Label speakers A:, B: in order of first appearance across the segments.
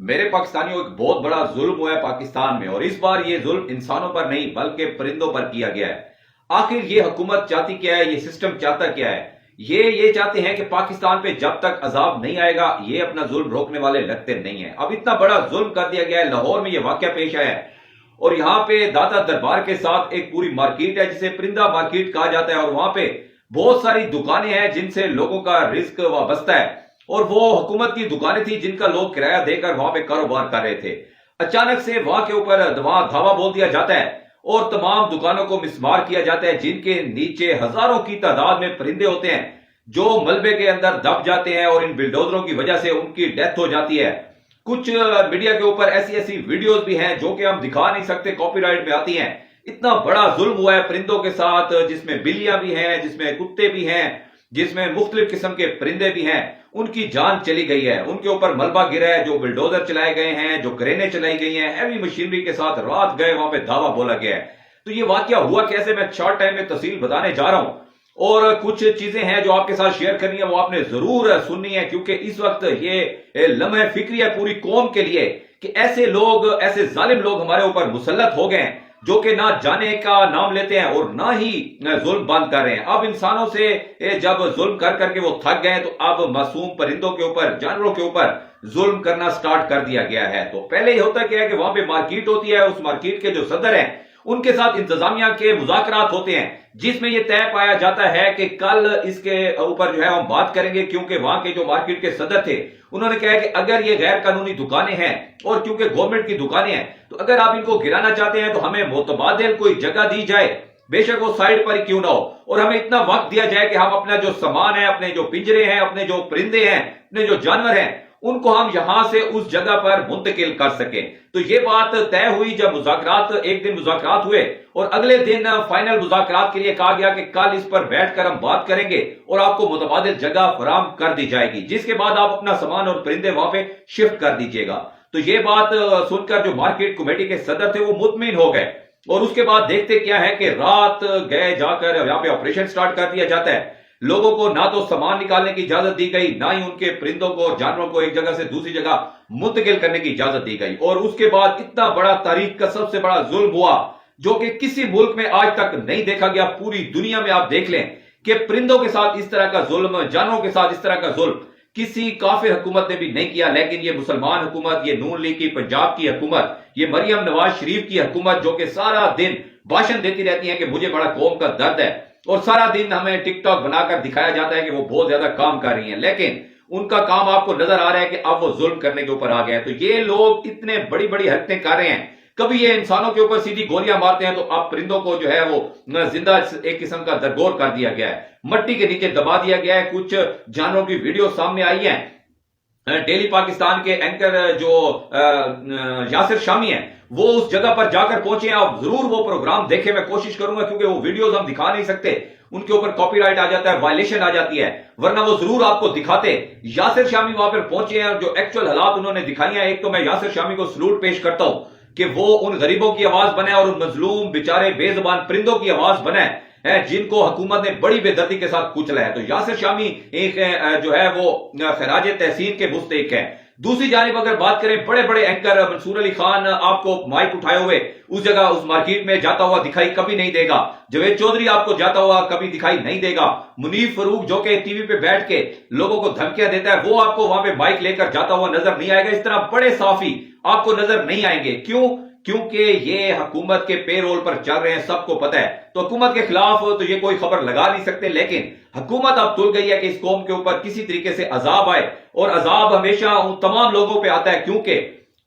A: میرے पाकिस्तानियों एक बहुत बड़ा जुल्म हुआ है पाकिस्तान में, और इस बार ये जुल्म इंसानों पर नहीं बल्कि परिंदों पर किया गया है। आखिर ये हुकूमत चाहती क्या है, ये सिस्टम चाहता क्या है? ये चाहते हैं कि पाकिस्तान पे जब तक अजाब नहीं आएगा ये अपना जुल्म रोकने वाले लगते नहीं है। अब इतना बड़ा जुल्म कर दिया गया है, लाहौर में ये वाकया पेश आया है और यहाँ पे दाता दरबार के साथ एक पूरी मार्केट है जिसे परिंदा मार्केट कहा जाता है, और वहां पे बहुत सारी दुकानें हैं जिनसे लोगों का रिस्क वाबस्ता है, और वो हुकूमत की दुकानें थी जिनका लोग किराया देकर वहां पे कारोबार कर रहे थे। अचानक से वहां के ऊपर धावा बोल दिया जाता है और तमाम दुकानों को मिसमार किया जाता है, जिनके नीचे हजारों की तादाद में परिंदे होते हैं जो मलबे के अंदर दब जाते हैं और इन बिल्डोजरों की वजह से उनकी डेथ हो जाती है। कुछ मीडिया के ऊपर ऐसी वीडियोस भी हैं जो कि हम दिखा नहीं सकते, कॉपीराइट में आती हैं। इतना बड़ा जुल्म हुआ है परिंदों के साथ, जिसमें बिल्लियां भी हैं, जिसमें कुत्ते भी हैं, जिसमें मुख्तलिफ किस्म के परिंदे भी हैं। उनकी जान चली गई है, उनके ऊपर मलबा गिरा है, जो बुलडोजर चलाए गए हैं, जो क्रेनें चलाई गई हैं, हैवी मशीनरी के साथ रात गए वहां पे धावा बोला गया है। तो ये वाकया हुआ कैसे, मैं शॉर्ट टाइम में तफसील बताने जा रहा हूं, और कुछ चीजें हैं जो आपके साथ शेयर करनी है, वो आपने जरूर सुननी है, क्योंकि इस वक्त ये लम्हे फिक्री है पूरी कौम के लिए कि ऐसे लोग, ऐसे जालिम लोग हमारे ऊपर मुसल्लत हो गए हैं जो कि ना जाने का नाम लेते हैं और ना ही जुल्म बंद कर रहे हैं। अब इंसानों से जब जुल्म कर करके वो थक गए तो अब मासूम परिंदों के ऊपर, जानवरों के ऊपर जुल्म करना स्टार्ट कर दिया गया है। तो पहले ही होता क्या है कि वहां पे मार्केट होती है, उस मार्केट के जो सदर हैं उनके साथ इंतजामिया के मुज़ाकरात होते हैं, जिसमें यह तय पाया जाता है कि कल इसके ऊपर जो है हम बात करेंगे, क्योंकि वहां के जो मार्केट के सदर थे उन्होंने कहा कि अगर ये गैर कानूनी दुकानें हैं और क्योंकि गवर्नमेंट की दुकानें हैं तो अगर आप इनको गिराना चाहते हैं तो हमें मुतबादिल कोई जगह दी जाए, बेशक वो साइड पर ही क्यों ना हो, और हमें इतना वक्त दिया जाए कि हम अपना जो सामान है, अपने जो पिंजरे हैं, अपने जो परिंदे हैं, अपने जो जानवर हैं, उनको हम यहां से उस जगह पर मुंतकिल कर सकें। तो ये बात तय हुई जब मुज़ाकरात, एक दिन मुज़ाकरात हुए और अगले दिन फाइनल मुज़ाकरात के लिए कहा गया कि कल इस पर बैठकर हम बात करेंगे और आपको मुतबादिल जगह फराहम कर दी जाएगी, जिसके बाद आप अपना सामान और परिंदे वहां पे शिफ्ट कर दीजिएगा। तो ये बात सुनकर जो मार्केट कमेटी के सदर थे वो मुतमिन हो गए, और उसके बाद देखते क्या है कि रात गए जाकर यहाँ पे ऑपरेशन स्टार्ट कर दिया जाता है। लोगों को ना तो सामान निकालने की इजाजत दी गई, ना ही उनके परिंदों को और जानवरों को एक जगह से दूसरी जगह मुंतकिल करने की इजाजत दी गई। और उसके बाद इतना बड़ा तारीख का सबसे बड़ा जुल्म हुआ जो कि किसी मुल्क में आज तक नहीं देखा गया। पूरी दुनिया में आप देख लें कि परिंदों के साथ इस तरह का जुल्म, जानवरों के साथ इस तरह का जुल्म किसी काफिर हुकूमत ने भी नहीं किया। लेकिन ये मुसलमान हुकूमत, ये नून लीग की पंजाब की हुकूमत, ये मरियम नवाज शरीफ की हुकूमत, जो कि सारा दिन भाषण देती रहती है कि मुझे बड़ा कौम का दर्द है, और सारा दिन हमें टिकटॉक बनाकर दिखाया जाता है कि वो बहुत ज्यादा काम कर रही हैं, लेकिन उनका काम आपको नजर आ रहा है कि अब वो जुल्म करने के ऊपर आ गए हैं। तो ये लोग इतने बड़ी बड़ी हरकतें कर रहे हैं, कभी ये इंसानों के ऊपर सीधी गोलियां मारते हैं, तो अब परिंदों को जो है वो जिंदा एक किस्म का दरगोर कर दिया गया है, मट्टी के नीचे दबा दिया गया है। कुछ जानवरों की वीडियो सामने आई है। डेली पाकिस्तान के एंकर जो यासिर शामी हैं वो उस जगह पर जाकर पहुंचे हैं। आप जरूर वो प्रोग्राम देखें, मैं कोशिश करूंगा, क्योंकि वो वीडियोस हम दिखा नहीं सकते, उनके ऊपर कॉपीराइट आ जाता है, वायलेशन आ जाती है, वरना वो जरूर आपको दिखाते। यासिर शामी वहां पर पहुंचे हैं और जो एक्चुअल हालात उन्होंने दिखाई हैं, एक तो मैं यासिर शामी को सलूट पेश करता हूं कि वो उन गरीबों की आवाज बने और उन मजलूम बेचारे बेजुबान परिंदों की आवाज बने है जिनको हुकूमत ने बड़ी बेदर्दी के साथ कुचला है। तो यासिर शामी एक जो है वो खराज तहसीन के मुस्तहिक है। दूसरी जानिब अगर बात करें, बड़े बड़े एंकर मंसूर अली खान आपको माइक उठाए हुए उस जगह, उस मार्केट में जाता हुआ दिखाई कभी नहीं देगा। जावेद चौधरी आपको जाता हुआ कभी दिखाई नहीं देगा। मुनीर फरूक जो कि टीवी पे बैठ के लोगों को धमकियां देता है, वो आपको वहां पे बाइक लेकर जाता हुआ नजर नहीं आएगा। इस तरह बड़े साफी आपको नजर नहीं आएंगे। क्यों? क्योंकि ये हुकूमत के पेरोल पर चल रहे हैं, सबको पता है। तो हुकूमत के खिलाफ तो ये कोई खबर लगा नहीं सकते, लेकिन हुकूमत अब तुल गई है कि इस कौम के ऊपर किसी तरीके से अजाब आए, और अजाब हमेशा उन तमाम लोगों पे आता है, क्योंकि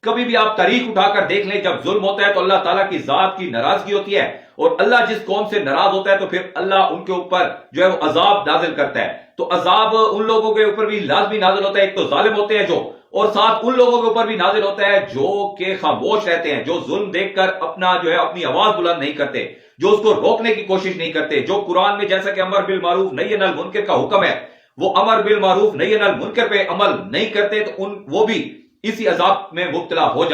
A: कभी भी आप तारीख उठाकर देख लें, जब जुल्म होता है तो अल्लाह ताला की जात की नाराजगी होती है, और अल्लाह जिस कौम से नाराज होता है तो फिर अल्लाह उनके ऊपर जो है वो अजाब नाजिल करता है। तो अजाब उन लोगों के ऊपर भी लाजमी नाजिल होता है, एक तो जालिम होते हैं जो, और साथ उन लोगों के ऊपर भी नाजिल होता है जो कि खामोश रहते हैं, जो जुल्म देखकर अपना जो है अपनी आवाज बुलंद नहीं करते, जो उसको रोकने की कोशिश नहीं करते, जो कुरान में जैसा कि अमर बिल मारूफ नही अनिल मुनकर का हुक्म है, वो अमर बिल मारूफ नही अनिल मुनकर पे अमल नहीं करते, तो वो भी इसी अजाब में मुब्तला हो जाते।